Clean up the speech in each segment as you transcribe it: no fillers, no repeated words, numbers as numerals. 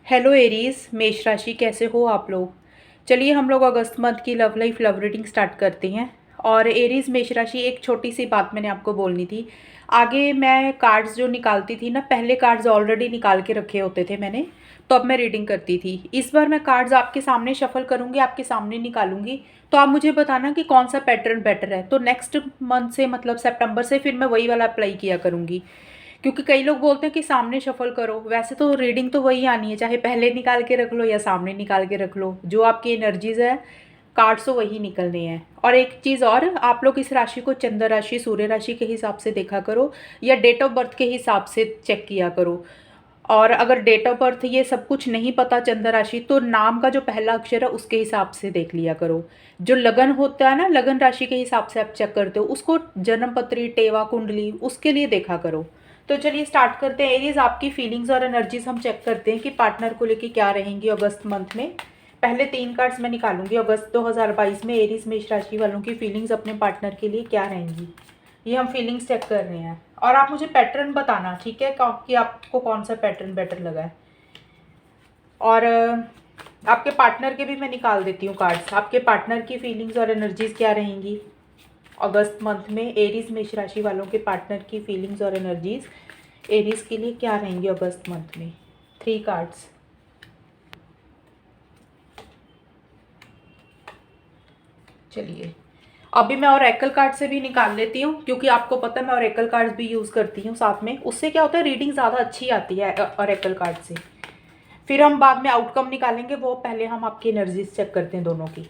Hello Aries, मेष राशि, कैसे हो आप लोग। चलिए हम लोग अगस्त मंथ की love life love reading start करते हैं। और एरीज मेष राशि, एक छोटी सी बात मैंने आपको बोलनी थी। आगे मैं कार्ड्स जो निकालती थी ना, पहले कार्ड्स ऑलरेडी निकाल के रखे होते थे मैंने, तो अब मैं रीडिंग करती थी। इस बार मैं कार्ड्स आपके सामने शफल करूँगी, आपके सामने निकालूंगी, तो आप मुझे बताना कि कौन सा पैटर्न बेटर है। तो नेक्स्ट मंथ से, मतलब सितंबर से, फिर मैं वही वाला अप्लाई किया करूँगी। क्योंकि कई लोग बोलते हैं कि सामने शफल करो, वैसे तो रीडिंग तो वही आनी है, चाहे पहले निकाल के रख लो या सामने निकाल के रख लो, जो आपकी एनर्जीज है कार्ड्स तो वही निकलने हैं। और एक चीज़ और, आप लोग इस राशि को चंद्र राशि, सूर्य राशि के हिसाब से देखा करो, या डेट ऑफ बर्थ के हिसाब से चेक किया करो। और अगर डेट ऑफ बर्थ ये सब कुछ नहीं पता चंद्र राशि, तो नाम का जो पहला अक्षर है उसके हिसाब से देख लिया करो। जो लगन होता है ना, लगन राशि के हिसाब से आप चेक करते हो, उसको जन्म पत्री, टेवा कुंडली, उसके लिए देखा करो। तो चलिए स्टार्ट करते हैं। एरीज, आपकी फीलिंग्स और एनर्जीज हम चेक करते हैं कि पार्टनर को लेके क्या रहेंगी अगस्त मंथ में। पहले 3 कार्ड्स मैं निकालूंगी अगस्त 2022 में एरीज मेष राशि वालों की फीलिंग्स अपने पार्टनर के लिए क्या रहेंगी। ये हम फीलिंग्स चेक कर रहे हैं और आप मुझे पैटर्न बताना, ठीक है, कि आपको कौन सा पैटर्न बेटर लगा है। और आपके पार्टनर के भी मैं निकाल देती हूँ कार्ड्स। आपके पार्टनर की फीलिंग्स और एनर्जीज क्या रहेंगी अगस्त मंथ में। एरीज मेष राशि वालों के पार्टनर की फीलिंग्स और एनर्जीज एरीज के लिए क्या रहेंगी अगस्त मंथ में। 3 कार्ड्स। चलिए अभी मैं ऑरेकल कार्ड से भी निकाल लेती हूँ, क्योंकि आपको पता है मैं ऑरेकल कार्ड्स भी यूज़ करती हूँ साथ में। उससे क्या होता है, रीडिंग ज़्यादा अच्छी आती है ऑरेकल कार्ड से। फिर हम बाद में आउटकम निकालेंगे, वो पहले हम आपकी एनर्जीज चेक करते हैं दोनों की।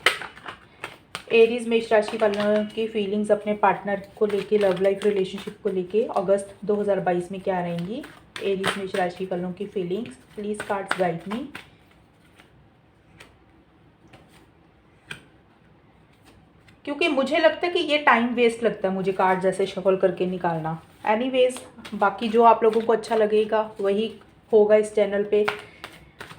एरीज मेष राशि वालों की फीलिंग्स अपने पार्टनर को लेके, लव लाइफ रिलेशनशिप को लेके अगस्त 2022 में क्या रहेंगी। एरीज मेष राशि वालों की feelings, please cards guide me. क्योंकि मुझे लगता है कि ये टाइम वेस्ट लगता है मुझे कार्ड्स ऐसे शफल करके निकालना। एनीवेज, बाकी जो आप लोगों को अच्छा लगेगा वही होगा इस चैनल पे।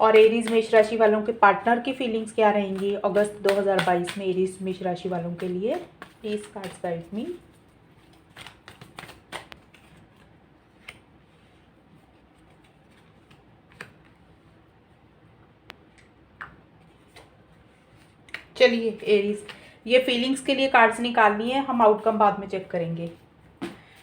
और एरीज मेष राशि वालों के पार्टनर की फीलिंग्स क्या रहेंगी अगस्त 2022 में एरीज मेष राशि वालों के लिए। Please cards guide me. चलिए एरीज, ये फीलिंग्स के लिए कार्ड्स निकालनी है, हम आउटकम बाद में चेक करेंगे।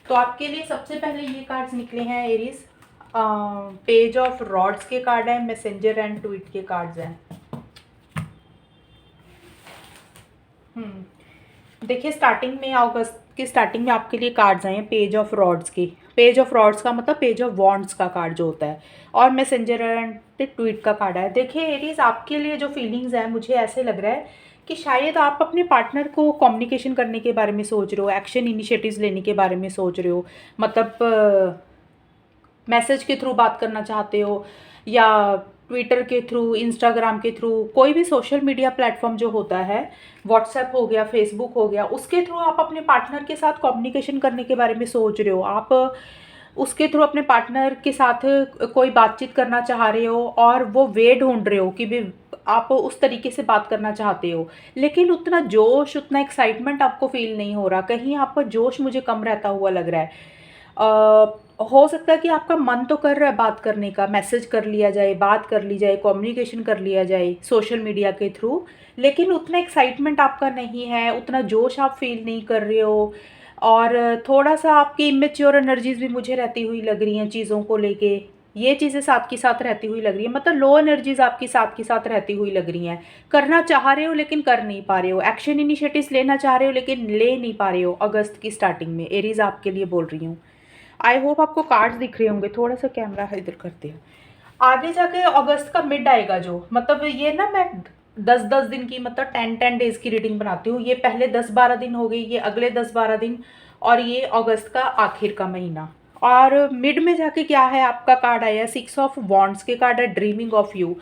तो आपके लिए सबसे पहले ये कार्ड्स निकले हैं एरीज। पेज ऑफ रॉड्स के कार्ड हैं, मैसेंजर एंड ट्वीट के कार्ड्स हैं। देखिए स्टार्टिंग में, अगस्त की स्टार्टिंग में आपके लिए कार्ड्स आए हैं पेज ऑफ रॉड्स के। पेज ऑफ रॉड्स का मतलब पेज ऑफ वॉन्ड्स का कार्ड जो होता है, और मैसेंजर एंड ट्वीट का कार्ड है। देखिए एरीज, आपके लिए जो फीलिंग्स है, मुझे ऐसे लग रहा है कि शायद आप अपने पार्टनर को कम्युनिकेशन करने के बारे में सोच रहे हो, एक्शन इनिशिएटिव्स लेने के बारे में सोच रहे हो। मतलब मैसेज के थ्रू बात करना चाहते हो, या ट्विटर के थ्रू, इंस्टाग्राम के थ्रू, कोई भी सोशल मीडिया प्लेटफॉर्म जो होता है, व्हाट्सएप हो गया, फेसबुक हो गया, उसके थ्रू आप अपने पार्टनर के साथ कम्युनिकेशन करने के बारे में सोच रहे हो। आप उसके थ्रू अपने पार्टनर के साथ कोई बातचीत करना चाह रहे हो, और वो वे ढूंढ रहे हो कि भी आप उस तरीके से बात करना चाहते हो। लेकिन उतना जोश, उतना एक्साइटमेंट आपको फील नहीं हो रहा, कहीं आपका जोश मुझे कम रहता हुआ लग रहा है। हो सकता है कि आपका मन तो कर रहा है बात करने का, मैसेज कर लिया जाए, बात कर ली जाए, कम्युनिकेशन कर लिया जाए सोशल मीडिया के थ्रू, लेकिन उतना एक्साइटमेंट आपका नहीं है, उतना जोश आप फील नहीं कर रहे हो। और थोड़ा सा आपकी इमेच्योर एनर्जीज भी मुझे रहती हुई लग रही हैं चीज़ों को लेके। ये चीज़ें साथ की साथ रहती हुई लग रही है, मतलब लो एनर्जीज आपकी साथ की साथ रहती हुई लग रही हैं। करना चाह रहे हो लेकिन कर नहीं पा रहे हो, एक्शन इनिशिएटिव्स लेना चाह रहे हो लेकिन ले नहीं पा रहे हो अगस्त की स्टार्टिंग में। एरीज आपके लिए बोल रही हूँ। आई होप आपको कार्ड्स दिख रहे होंगे। थोड़ा सा कैमरा इधर करते हैं। आगे जाके अगस्त का मिड आएगा जो, मतलब ये ना, मैं 10-10 दिन की, मतलब 10-10 डेज की रीडिंग बनाती हूँ। ये पहले 10-12 दिन हो गई, ये अगले 10-12 दिन, और ये अगस्त का आखिर का महीना। और मिड में जाके क्या है, आपका कार्ड आया 6 ऑफ वॉन्ड्स के कार्ड है, ड्रीमिंग ऑफ यू।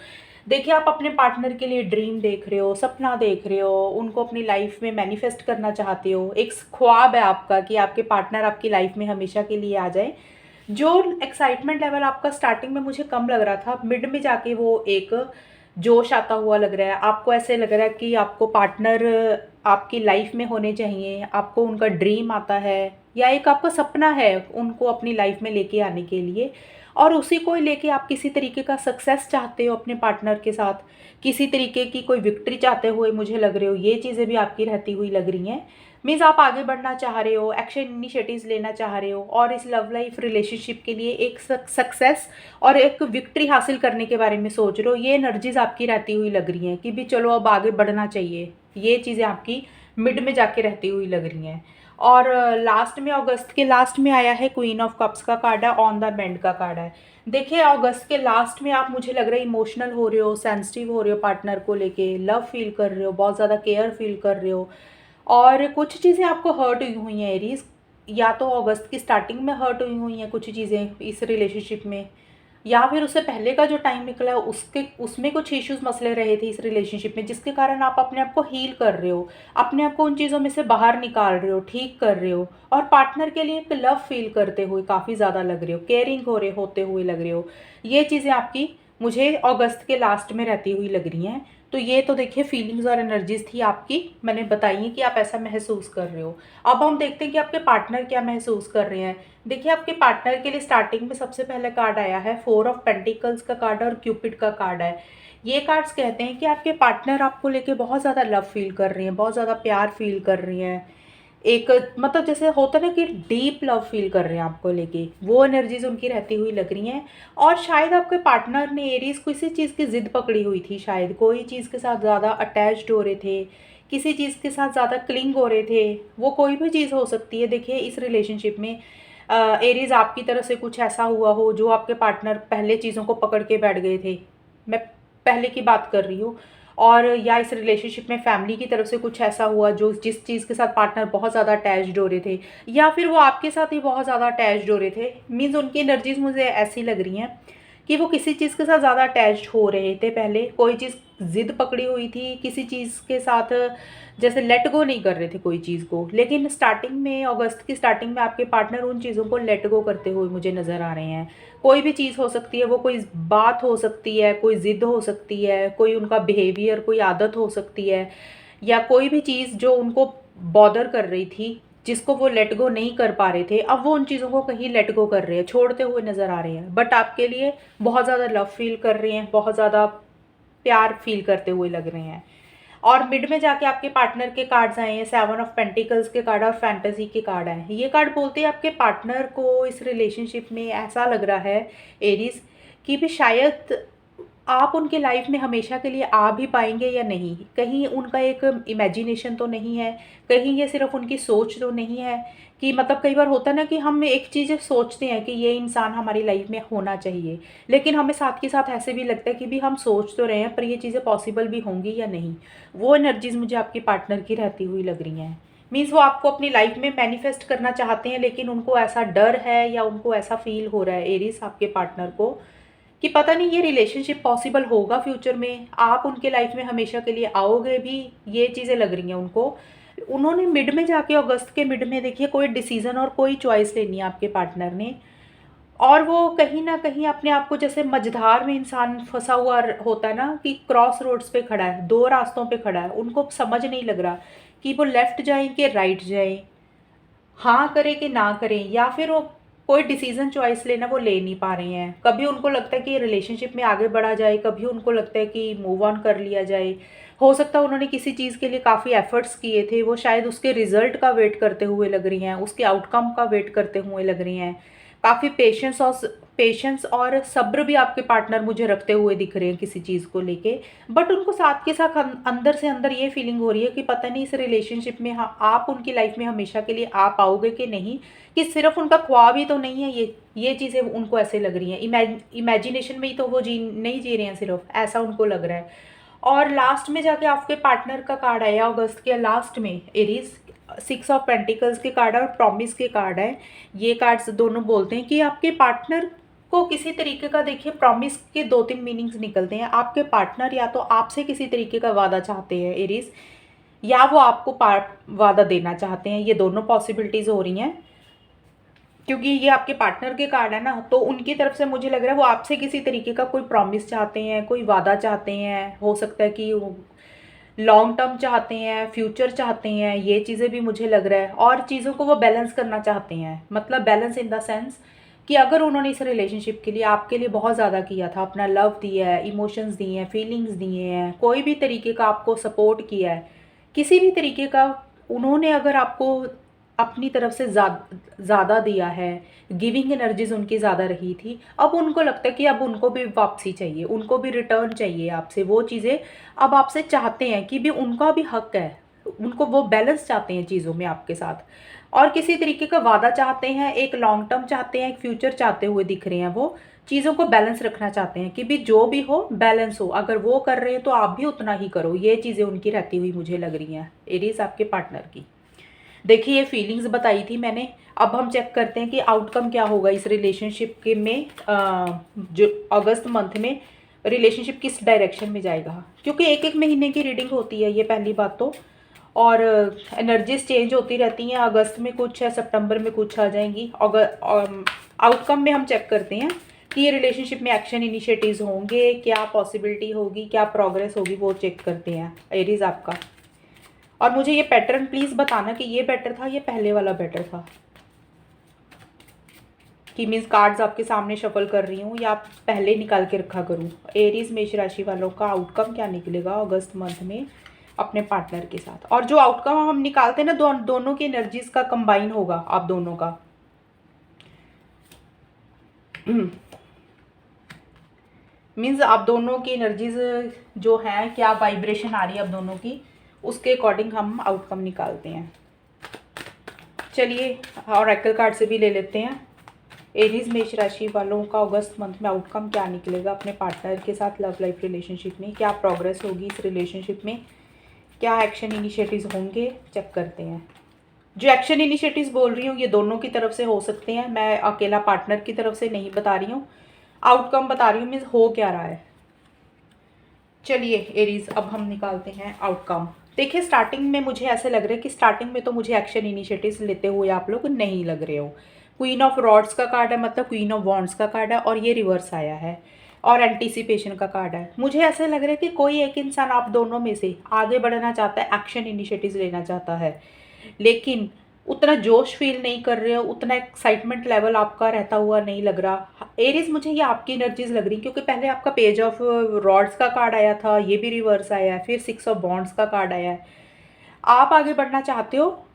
देखिए आप अपने पार्टनर के लिए ड्रीम देख रहे हो, सपना देख रहे हो, उनको अपनी लाइफ में मैनिफेस्ट करना चाहते हो। एक ख्वाब है आपका कि आपके पार्टनर आपकी लाइफ में हमेशा के लिए आ जाए। जो एक्साइटमेंट लेवल आपका स्टार्टिंग में मुझे कम लग रहा था, मिड में जाके वो एक जोश आता हुआ लग रहा है। आपको ऐसे लग रहा है कि आपको पार्टनर आपकी लाइफ में होने चाहिए, आपको उनका ड्रीम आता है, या एक आपका सपना है उनको अपनी लाइफ में लेके आने के लिए। और उसी को लेके आप किसी तरीके का सक्सेस चाहते हो अपने पार्टनर के साथ, किसी तरीके की कोई विक्ट्री चाहते हुए मुझे लग रहे हो, ये चीज़ें भी आपकी रहती हुई लग रही हैं। मीन्स आप आगे बढ़ना चाह रहे हो, एक्शन इनिशिएटिव्स लेना चाह रहे हो और इस लव लाइफ रिलेशनशिप के लिए एक सक्सेस और एक विक्ट्री हासिल करने के बारे में सोच रहे हो। ये एनर्जीज आपकी रहती हुई लग रही हैं कि भी चलो अब आगे बढ़ना चाहिए। ये चीज़ें आपकी मिड में जाके रहती हुई लग रही हैं। और लास्ट में अगस्त के लास्ट में आया है क्वीन ऑफ कप्स का कार्ड है, ऑन द बेंड का कार्ड है। देखिए अगस्त के लास्ट में आप मुझे लग रहा है इमोशनल हो रहे हो, सेंसिटिव हो रहे हो, पार्टनर को लेके लव फील कर रहे हो, बहुत ज़्यादा केयर फील कर रहे हो और कुछ चीज़ें आपको हर्ट हुई हैं एरीज, या तो अगस्त की स्टार्टिंग में हर्ट हुई हैं कुछ चीज़ें इस रिलेशनशिप में, या फिर उससे पहले का जो टाइम निकला है उसके उसमें कुछ इश्यूज मसले रहे थे इस रिलेशनशिप में, जिसके कारण आप अपने आप को हील कर रहे हो, अपने आप को उन चीज़ों में से बाहर निकाल रहे हो, ठीक कर रहे हो और पार्टनर के लिए एक लव फील करते हुए काफ़ी ज़्यादा लग रहे हो, केयरिंग हो रहे होते हुए लग रहे हो। ये चीज़ें आपकी मुझे अगस्त के लास्ट में रहती हुई लग रही हैं। तो ये तो देखिए फीलिंग्स और एनर्जीज थी आपकी, मैंने बताई है कि आप ऐसा महसूस कर रहे हो। अब हम देखते हैं कि आपके पार्टनर क्या महसूस कर रहे हैं। देखिए आपके पार्टनर के लिए स्टार्टिंग में सबसे पहले कार्ड आया है 4 ऑफ पेंटिकल्स का कार्ड और क्यूपिड का कार्ड है। ये कार्ड्स कहते हैं कि आपके पार्टनर आपको लेके बहुत ज़्यादा लव फील कर रही हैं, बहुत ज़्यादा प्यार फील कर रही हैं, एक मतलब जैसे होता है ना कि डीप लव फील कर रहे हैं आपको लेके, वो एनर्जीज उनकी रहती हुई लग रही हैं। और शायद आपके पार्टनर ने एरीज किसी चीज़ की जिद पकड़ी हुई थी, शायद कोई चीज़ के साथ ज़्यादा अटैच्ड हो रहे थे, किसी चीज़ के साथ ज़्यादा क्लिंग हो रहे थे। वो कोई भी चीज़ हो सकती है। देखिए इस रिलेशनशिप में एरीज आपकी तरफ से कुछ ऐसा हुआ हो जो आपके पार्टनर पहले चीज़ों को पकड़ के बैठ गए थे, मैं पहले की बात कर रही हूँ। और या इस रिलेशनशिप में फैमिली की तरफ से कुछ ऐसा हुआ जो जिस चीज़ के साथ पार्टनर बहुत ज़्यादा अटैच्ड हो रहे थे, या फिर वो आपके साथ ही बहुत ज़्यादा अटैच्ड हो रहे थे। मीन्स उनकी एनर्जीज मुझे ऐसी लग रही हैं कि वो किसी चीज़ के साथ ज़्यादा अटैच्ड हो रहे थे, पहले कोई चीज़ ज़िद पकड़ी हुई थी किसी चीज़ के साथ, जैसे लेट गो नहीं कर रहे थे कोई चीज़ को। लेकिन स्टार्टिंग में अगस्त की स्टार्टिंग में आपके पार्टनर उन चीज़ों को लेट गो करते हुए मुझे नज़र आ रहे हैं। कोई भी चीज़ हो सकती है, वो कोई बात हो सकती है, कोई ज़िद हो सकती है, कोई उनका बिहेवियर, कोई आदत हो सकती है, या कोई भी चीज़ जो उनको बॉदर कर रही थी, जिसको वो लेट गो नहीं कर पा रहे थे, अब वो उन चीज़ों को कहीं लेट गो कर रहे हैं, छोड़ते हुए नज़र आ रहे हैं। बट आपके लिए बहुत ज़्यादा लव फील कर रहे हैं, बहुत ज़्यादा प्यार फील करते हुए लग रहे हैं। और मिड में जाके आपके पार्टनर के कार्ड्स आए हैं, 7 ऑफ पेंटिकल्स के कार्ड और फैंटेसी के कार्ड आए हैं। ये कार्ड बोलते हैं आपके पार्टनर को इस रिलेशनशिप में ऐसा लग रहा है एरीज कि भी शायद आप उनके लाइफ में हमेशा के लिए आ भी पाएंगे या नहीं, कहीं उनका एक इमेजिनेशन तो नहीं है, कहीं ये सिर्फ उनकी सोच तो नहीं है कि मतलब कई बार होता है ना कि हम एक चीज़ सोचते हैं कि ये इंसान हमारी लाइफ में होना चाहिए, लेकिन हमें साथ के साथ ऐसे भी लगता है कि भी हम सोच तो रहे हैं पर ये चीज़ें पॉसिबल भी होंगी या नहीं। वो एनर्जीज मुझे आपके पार्टनर की रहती हुई लग रही हैं। मीन्स वो आपको अपनी लाइफ में मैनिफेस्ट करना चाहते हैं, लेकिन उनको ऐसा डर है या उनको ऐसा फील हो रहा है एरिस आपके पार्टनर को कि पता नहीं ये रिलेशनशिप पॉसिबल होगा फ्यूचर में, आप उनके लाइफ में हमेशा के लिए आओगे भी, ये चीज़ें लग रही हैं उनको। उन्होंने मिड में जाके अगस्त के मिड में देखिए कोई डिसीज़न और कोई चॉइस लेनी है आपके पार्टनर ने, और वो कहीं ना कहीं अपने आप को जैसे मझधार में इंसान फंसा हुआ होता है ना कि क्रॉस रोड्स पे खड़ा है, दो रास्तों पे खड़ा है, उनको समझ नहीं लग रहा कि वो लेफ़्ट जाए कि राइट जाए, हाँ करें कि ना करें, या फिर वो कोई डिसीजन चॉइस लेना वो ले नहीं पा रहे हैं। कभी उनको लगता है कि रिलेशनशिप में आगे बढ़ा जाए, कभी उनको लगता है कि मूव ऑन कर लिया जाए। हो सकता है उन्होंने किसी चीज़ के लिए काफ़ी एफर्ट्स किए थे, वो शायद उसके रिजल्ट का वेट करते हुए लग रही हैं, उसके आउटकम का वेट करते हुए लग रही हैं। काफ़ी पेशेंस और सब्र भी आपके पार्टनर मुझे रखते हुए दिख रहे हैं किसी चीज़ को लेके। बट उनको साथ के साथ अंदर से अंदर ये फीलिंग हो रही है कि पता नहीं इस रिलेशनशिप में हाँ आप उनकी लाइफ में हमेशा के लिए आ पाओगे कि नहीं, कि सिर्फ उनका ख्वाब ही तो नहीं है ये चीज़ें उनको ऐसे लग रही हैं, इमेजिनेशन में ही तो वो नहीं जी रहे हैं सिर्फ, ऐसा उनको लग रहा है। और लास्ट में जाके आपके पार्टनर का कार्ड आया अगस्त के लास्ट में एरीज, 6 ऑफ पेंटिकल्स के कार्ड है और प्रॉमिस के कार्ड है। ये कार्ड्स दोनों बोलते हैं कि आपके पार्टनर को किसी तरीके का, देखिए प्रॉमिस के दो तीन मीनिंग्स निकलते हैं। आपके पार्टनर या तो आपसे किसी तरीके का वादा चाहते हैं एरीज, या वो आपको वादा देना चाहते हैं, ये दोनों पॉसिबिलिटीज़ हो रही हैं। क्योंकि ये आपके पार्टनर के कार्ड है ना, तो उनकी तरफ से मुझे लग रहा है वो आपसे किसी तरीके का कोई प्रॉमिस चाहते हैं, कोई वादा चाहते हैं, हो सकता है कि लॉन्ग टर्म चाहते हैं, फ्यूचर चाहते हैं, ये चीज़ें भी मुझे लग रहा है। और चीज़ों को वो बैलेंस करना चाहते हैं, मतलब बैलेंस इन द सेंस कि अगर उन्होंने इस रिलेशनशिप के लिए आपके लिए बहुत ज़्यादा किया था, अपना लव दिया है, इमोशंस दिए हैं, फीलिंग्स दिए हैं, कोई भी तरीके का आपको सपोर्ट किया है, किसी भी तरीके का उन्होंने अगर आपको अपनी तरफ से ज़्यादा दिया है, गिविंग एनर्जीज उनकी ज़्यादा रही थी, अब उनको लगता है कि अब उनको भी वापसी चाहिए, उनको भी रिटर्न चाहिए आपसे वो चीज़ें। अब आपसे चाहते हैं कि भी उनका भी हक है, उनको वो बैलेंस चाहते हैं चीज़ों में आपके साथ, और किसी तरीके का वादा चाहते हैं, एक लॉन्ग टर्म चाहते हैं, एक फ्यूचर चाहते हुए दिख रहे हैं। वो चीज़ों को बैलेंस रखना चाहते हैं कि भी जो भी हो बैलेंस हो, अगर वो कर रहे हैं तो आप भी उतना ही करो। ये चीज़ें उनकी रहती हुई मुझे लग रही हैं एरीज आपके पार्टनर की। देखिए ये फीलिंग्स बताई थी मैंने। अब हम चेक करते हैं कि आउटकम क्या होगा इस रिलेशनशिप के में, जो अगस्त मंथ में रिलेशनशिप किस डायरेक्शन में जाएगा, क्योंकि एक एक महीने की रीडिंग होती है ये पहली बात तो, और एनर्जीज चेंज होती रहती हैं। अगस्त में कुछ है, सितंबर में कुछ आ जाएंगी। आउटकम में हम चेक करते हैं कि ये रिलेशनशिप में एक्शन इनिशिएटिव्स होंगे, क्या पॉसिबिलिटी होगी, क्या प्रोग्रेस होगी, वो चेक करते हैं एरीज आपका। और मुझे ये पैटर्न प्लीज़ बताना कि ये बेटर था, ये पहले वाला बेटर था, कि मीन्स कार्ड्स आपके सामने शफल कर रही हूँ या पहले निकाल के रखा करूँ। एरीज मेष राशि वालों का आउटकम क्या निकलेगा अगस्त मंथ में अपने पार्टनर के साथ। और जो आउटकम हम निकालते हैं ना, दोनों की एनर्जीज का कंबाइन होगा आप दोनों का। मीन्स आप दोनों की एनर्जीज जो है, क्या वाइब्रेशन आ रही है आप दोनों की, उसके अकॉर्डिंग हम आउटकम निकालते हैं। चलिए ऑरेकल कार्ड से भी ले लेते हैं। एरीज मेष राशि वालों का अगस्त मंथ में आउटकम क्या निकलेगा अपने पार्टनर के साथ लव लाइफ रिलेशनशिप में, क्या प्रोग्रेस होगी इस रिलेशनशिप में, क्या एक्शन इनिशिएटिव्स होंगे, चेक करते हैं। जो एक्शन इनिशिएटिव्स बोल रही हूँ ये दोनों की तरफ से हो सकते हैं, मैं अकेला पार्टनर की तरफ से नहीं बता रही हूँ। आउटकम बता रही हूँ मीन्स हो क्या रहा है। चलिए एरीज अब हम निकालते हैं आउटकम। देखिए स्टार्टिंग में मुझे ऐसे लग रहा है कि स्टार्टिंग में तो मुझे एक्शन इनिशिएटिव्स लेते हुए आप लोग नहीं लग रहे हो। क्वीन ऑफ रॉड्स का कार्ड है, मतलब क्वीन ऑफ वॉन्ड्स का कार्ड है, और ये रिवर्स आया है, और एंटीसिपेशन का कार्ड है। मुझे ऐसे लग रहा है कि कोई एक इंसान आप दोनों में से आगे बढ़ना चाहता है, एक्शन इनिशिएटिव्स लेना चाहता है, लेकिन उतना जोश फील नहीं कर रहे हो, उतना एक्साइटमेंट लेवल आपका रहता हुआ नहीं लग रहा। एरीज मुझे ये आपकी एनर्जीज लग रही, क्योंकि पहले आपका पेज ऑफ रॉड्स का कार्ड आया था, ये भी रिवर्स आया है, फिर 6 ऑफ बॉन्ड्स का कार्ड आया है। आप आगे बढ़ना चाहते हो,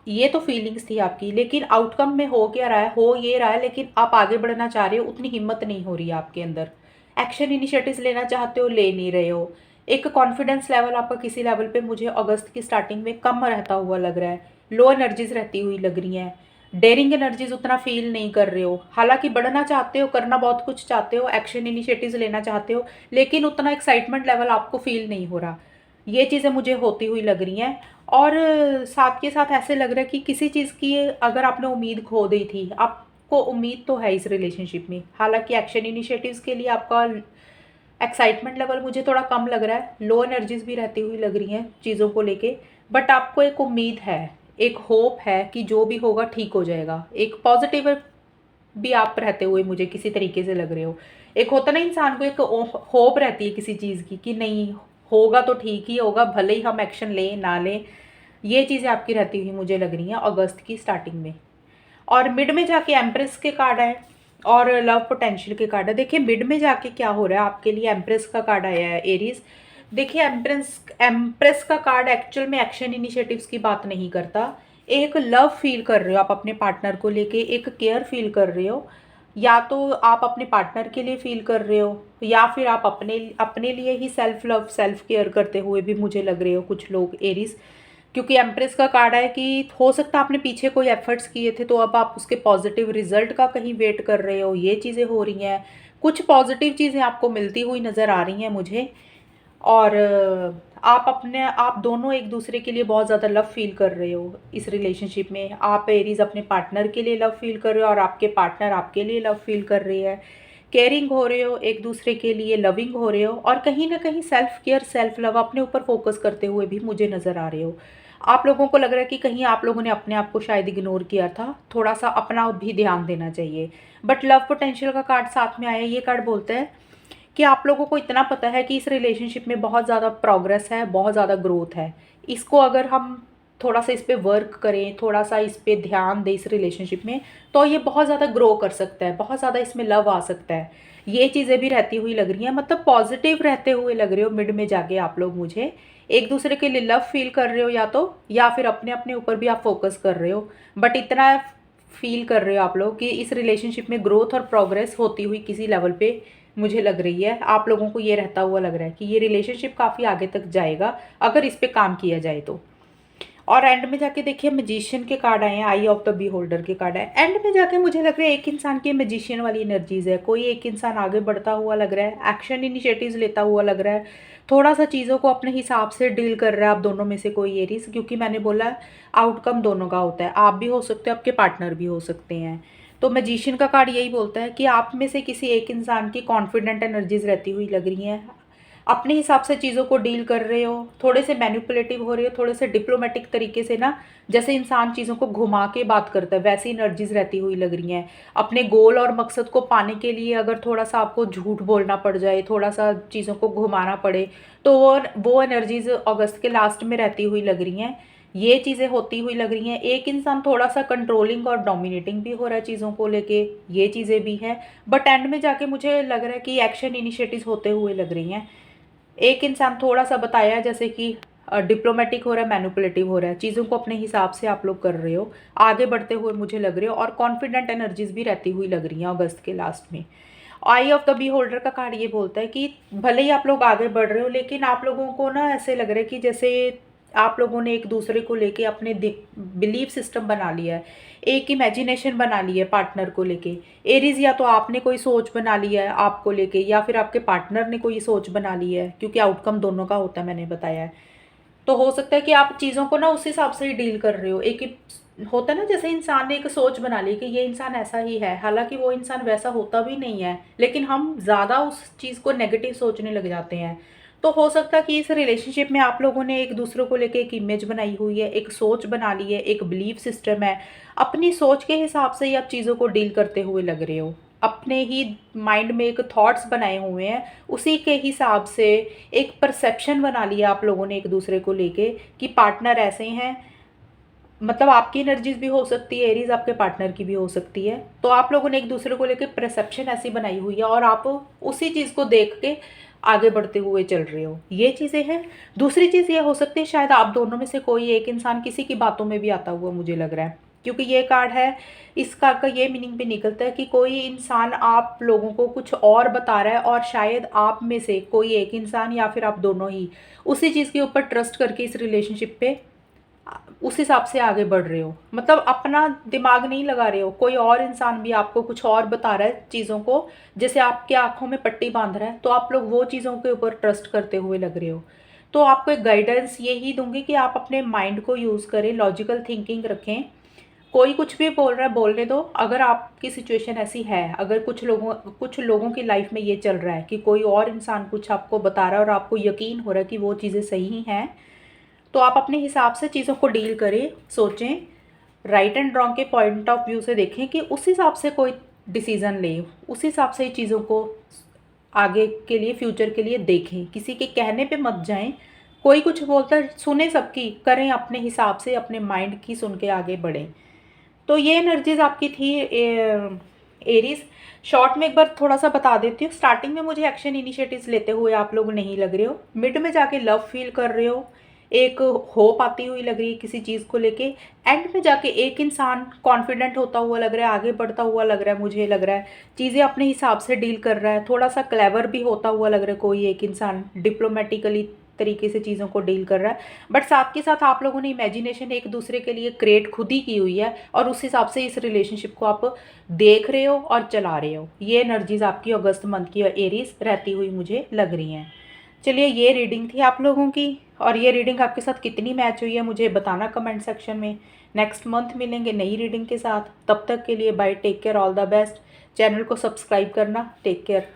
ये तो फीलिंग्स थी आपकी, लेकिन आउटकम में हो क्या रहा है, हो ये रहा है, लेकिन आप आगे बढ़ना चाह रहे हो, उतनी हिम्मत नहीं हो रही है आपके अंदर। एक्शन इनिशिएटिव्स लेना चाहते हो, ले नहीं रहे हो। एक कॉन्फिडेंस लेवल आपका किसी लेवल पे मुझे अगस्त की स्टार्टिंग में कम रहता हुआ लग रहा है, लो एनर्जीज रहती हुई लग रही हैं। डेयरिंग एनर्जीज उतना फील नहीं कर रहे हो, हालांकि बढ़ना चाहते हो, करना बहुत कुछ चाहते हो, एक्शन इनिशिएटिव्स लेना चाहते हो, लेकिन उतना एक्साइटमेंट लेवल आपको फील नहीं हो रहा। ये चीज़ें मुझे होती हुई लग रही हैं। और साथ के साथ ऐसे लग रहा है कि किसी चीज़ की अगर आपने उम्मीद खो दी थी, आपको उम्मीद तो है इस रिलेशनशिप में, हालांकि एक्शन इनिशिएटिव्स के लिए आपका एक्साइटमेंट लेवल मुझे थोड़ा कम लग रहा है, लो एनर्जीज भी रहती हुई लग रही हैं चीज़ों को लेके, बट आपको एक उम्मीद है, एक होप है कि जो भी होगा ठीक हो जाएगा। एक पॉजिटिव भी आप रहते हुए मुझे किसी तरीके से लग रहे हो। एक होता ना इंसान को एक होप रहती है किसी चीज़ की कि नहीं होगा तो ठीक ही होगा, भले ही हम एक्शन लें ना लें। ये चीज़ें आपकी रहती हुई मुझे लग रही हैं अगस्त की स्टार्टिंग में। और मिड में जाके एम्प्रेस के कार्ड आए और लव पोटेंशियल के कार्ड है। देखिए मिड में जाके क्या हो रहा है आपके लिए, एम्प्रेस का कार्ड आया है एरीज। देखिए एम्प्रेस का कार्ड एक्चुअल में एक्शन इनिशिएटिव्स की बात नहीं करता। एक लव फील कर रहे हो आप अपने पार्टनर को लेके, एक केयर फील कर रहे हो, या तो आप अपने पार्टनर के लिए फील कर रहे हो, या फिर आप अपने अपने लिए ही सेल्फ लव सेल्फ केयर करते हुए भी मुझे लग रहे हो कुछ लोग एरीज। क्योंकि एम्प्रेस का कार्ड है कि हो सकता है आपने पीछे कोई एफर्ट्स किए थे, तो अब आप उसके पॉजिटिव रिजल्ट का कहीं वेट कर रहे हो, ये चीज़ें हो रही हैं। कुछ पॉजिटिव चीज़ें आपको मिलती हुई नज़र आ रही हैं मुझे। और आप दोनों एक दूसरे के लिए बहुत ज़्यादा लव फील कर रहे हो इस रिलेशनशिप में। आप एरीज अपने पार्टनर के लिए लव फील कर रहे हो, और आपके पार्टनर आपके लिए लव फील कर रही है। केयरिंग हो रहे हो एक दूसरे के लिए, लविंग हो रहे हो, और कहीं ना कहीं सेल्फ केयर सेल्फ लव अपने ऊपर फोकस करते हुए भी मुझे नज़र आ रहे हो। आप लोगों को लग रहा है कि कहीं आप लोगों ने अपने आप को शायद इग्नोर किया था, थोड़ा सा अपना भी ध्यान देना चाहिए। बट लव पोटेंशियल का कार्ड साथ में आया, ये कार्ड बोलता है कि आप लोगों को इतना पता है कि इस रिलेशनशिप में बहुत ज़्यादा प्रोग्रेस है, बहुत ज़्यादा ग्रोथ है। इसको अगर हम थोड़ा सा इस पे वर्क करें, थोड़ा सा इस पे ध्यान दें इस रिलेशनशिप में, तो ये बहुत ज़्यादा ग्रो कर सकता है, बहुत ज़्यादा इसमें लव आ सकता है। ये चीज़ें भी रहती हुई लग रही हैं, मतलब पॉजिटिव रहते हुए लग रहे हो मिड में जाके आप लोग मुझे। एक दूसरे के लिए लव फील कर रहे हो या तो, या फिर अपने अपने ऊपर भी आप फोकस कर रहे हो, बट इतना फील कर रहे हो आप लोग कि इस रिलेशनशिप में ग्रोथ और प्रोग्रेस होती हुई किसी लेवल पे मुझे लग रही है। आप लोगों को ये रहता हुआ लग रहा है कि ये रिलेशनशिप काफ़ी आगे तक जाएगा अगर इस पे काम किया जाए तो। और एंड में जाके देखिए मैजिशियन के कार्ड आए हैं, आई ऑफ द बी होल्डर के कार्ड आए। एंड में जाके मुझे लग रहा है एक इंसान की मैजिशियन वाली एनर्जीज है, कोई एक इंसान आगे बढ़ता हुआ लग रहा है, एक्शन इनिशिएटिव्स लेता हुआ लग रहा है, थोड़ा सा चीज़ों को अपने हिसाब से डील कर रहा है आप दोनों में से कोई एरीज, क्योंकि मैंने बोला आउटकम दोनों का होता है, आप भी हो सकते हो, आपके पार्टनर भी हो सकते हैं। तो मैजिशियन का कार्ड यही बोलता है कि आप में से किसी एक इंसान की कॉन्फिडेंट एनर्जीज रहती हुई लग रही हैं, अपने हिसाब से चीज़ों को डील कर रहे हो, थोड़े से मैनिपुलेटिव हो रहे हो, थोड़े से डिप्लोमेटिक तरीके से ना, जैसे इंसान चीज़ों को घुमा के बात करता है वैसी एनर्जीज रहती हुई लग रही हैं। अपने गोल और मकसद को पाने के लिए अगर थोड़ा सा आपको झूठ बोलना पड़ जाए, थोड़ा सा चीज़ों को घुमाना पड़े, तो वो एनर्जीज अगस्त के लास्ट में रहती हुई लग रही हैं। ये चीज़ें होती हुई लग रही हैं। एक इंसान थोड़ा सा कंट्रोलिंग और डोमिनेटिंग भी हो रहा है चीज़ों को लेके, ये चीज़ें भी हैं। बट एंड में जाके मुझे लग रहा है कि एक्शन इनिशिएटिव्स होते हुए लग रही हैं। एक इंसान थोड़ा सा बताया है जैसे कि डिप्लोमेटिक हो रहा है, मैनिपुलेटिव हो रहा है, चीज़ों को अपने हिसाब से आप लोग कर रहे हो, आगे बढ़ते हुए मुझे लग रहे हो, और कॉन्फिडेंट एनर्जीज भी रहती हुई लग रही हैं अगस्त के लास्ट में। आई ऑफ द बी होल्डर का कार्ड ये बोलता है कि भले ही आप लोग आगे बढ़ रहे हो, लेकिन आप लोगों को ना ऐसे लग रहा है कि जैसे आप लोगों ने एक दूसरे को लेके अपने बिलीफ सिस्टम बना लिया है, एक इमेजिनेशन बना ली है पार्टनर को लेके। एरीज, या तो आपने कोई सोच बना लिया है आपको लेके, या फिर आपके पार्टनर ने कोई सोच बना ली है, क्योंकि आउटकम दोनों का होता है मैंने बताया है। तो हो सकता है कि आप चीज़ों को ना उस हिसाब से ही डील कर रहे हो। एक होता है ना, जैसे इंसान ने एक सोच बना ली कि ये इंसान ऐसा ही है, हालांकि वो इंसान वैसा होता भी नहीं है, लेकिन हम ज़्यादा उस चीज़ को नेगेटिव सोचने लग जाते हैं। तो हो सकता है कि इस रिलेशनशिप में आप लोगों ने एक दूसरे को लेके एक इमेज बनाई हुई है, एक सोच बना ली है, एक बिलीफ सिस्टम है। अपनी सोच के हिसाब से ही आप चीज़ों को डील करते हुए लग रहे हो, अपने ही माइंड में एक थॉट्स बनाए हुए हैं, उसी के हिसाब से एक परसेप्शन बना लिया आप लोगों ने एक दूसरे को लेके कि पार्टनर ऐसे हैं। मतलब आपकी एनर्जीज भी हो सकती है एरीज, आपके पार्टनर की भी हो सकती है। तो आप लोगों ने एक दूसरे को लेके परसेप्शन ऐसी बनाई हुई है, और आप उसी चीज़ को देख के आगे बढ़ते हुए चल रहे हो, ये चीज़ें हैं। दूसरी चीज़ ये हो सकती है शायद आप दोनों में से कोई एक इंसान किसी की बातों में भी आता हुआ मुझे लग रहा है, क्योंकि ये कार्ड है, इस कार्ड का ये मीनिंग भी निकलता है कि कोई इंसान आप लोगों को कुछ और बता रहा है, और शायद आप में से कोई एक इंसान या फिर आप दोनों ही उसी चीज़ के ऊपर ट्रस्ट करके इस रिलेशनशिप पे उस हिसाब से आगे बढ़ रहे हो। मतलब अपना दिमाग नहीं लगा रहे हो, कोई और इंसान भी आपको कुछ और बता रहा है चीज़ों को, जैसे आपके आंखों में पट्टी बांध रहा है, तो आप लोग वो चीज़ों के ऊपर ट्रस्ट करते हुए लग रहे हो। तो आपको एक गाइडेंस यही दूंगी कि आप अपने माइंड को यूज़ करें, लॉजिकल थिंकिंग रखें। कोई कुछ भी बोल रहा है बोलने दो। अगर आपकी सिचुएशन ऐसी है, अगर कुछ लोगों की लाइफ में ये चल रहा है कि कोई और इंसान कुछ आपको बता रहा है और आपको यकीन हो रहा है कि वो चीज़ें सही हैं, तो आप अपने हिसाब से चीज़ों को डील करें, सोचें, राइट एंड रॉन्ग के पॉइंट ऑफ व्यू से देखें कि उस हिसाब से कोई डिसीज़न लें, उस हिसाब से चीज़ों को आगे के लिए, फ्यूचर के लिए देखें, किसी के कहने पे मत जाएं। कोई कुछ बोलता है सुने सबकी, करें अपने हिसाब से, अपने माइंड की सुन के आगे बढ़ें। तो ये एनर्जीज आपकी थी एरीज। शॉर्ट में एक बार थोड़ा सा बता देती हूँ। स्टार्टिंग में मुझे एक्शन इनिशिएटिव्स लेते हुए आप लोग नहीं लग रहे हो, मिड में जाके लव फील कर रहे हो, एक होप आती हुई लग रही है किसी चीज़ को लेके। एंड में जाके एक इंसान कॉन्फिडेंट होता हुआ लग रहा है, आगे बढ़ता हुआ लग रहा है, मुझे लग रहा है चीज़ें अपने हिसाब से डील कर रहा है, थोड़ा सा क्लेवर भी होता हुआ लग रहा है, कोई एक इंसान डिप्लोमेटिकली तरीके से चीज़ों को डील कर रहा है। बट साथ के साथ आप लोगों ने इमेजिनेशन एक दूसरे के लिए क्रिएट खुद ही की हुई है, और उस हिसाब से इस रिलेशनशिप को आप देख रहे हो और चला रहे हो। ये एनर्जीज आपकी अगस्त मंथ की एरीज रहती हुई मुझे लग रही हैं। चलिए, ये रीडिंग थी आप लोगों की, और ये रीडिंग आपके साथ कितनी मैच हुई है मुझे बताना कमेंट सेक्शन में। नेक्स्ट मंथ मिलेंगे नई रीडिंग के साथ, तब तक के लिए bye, take care, all the best. Channel को सब्सक्राइब करना, टेक केयर।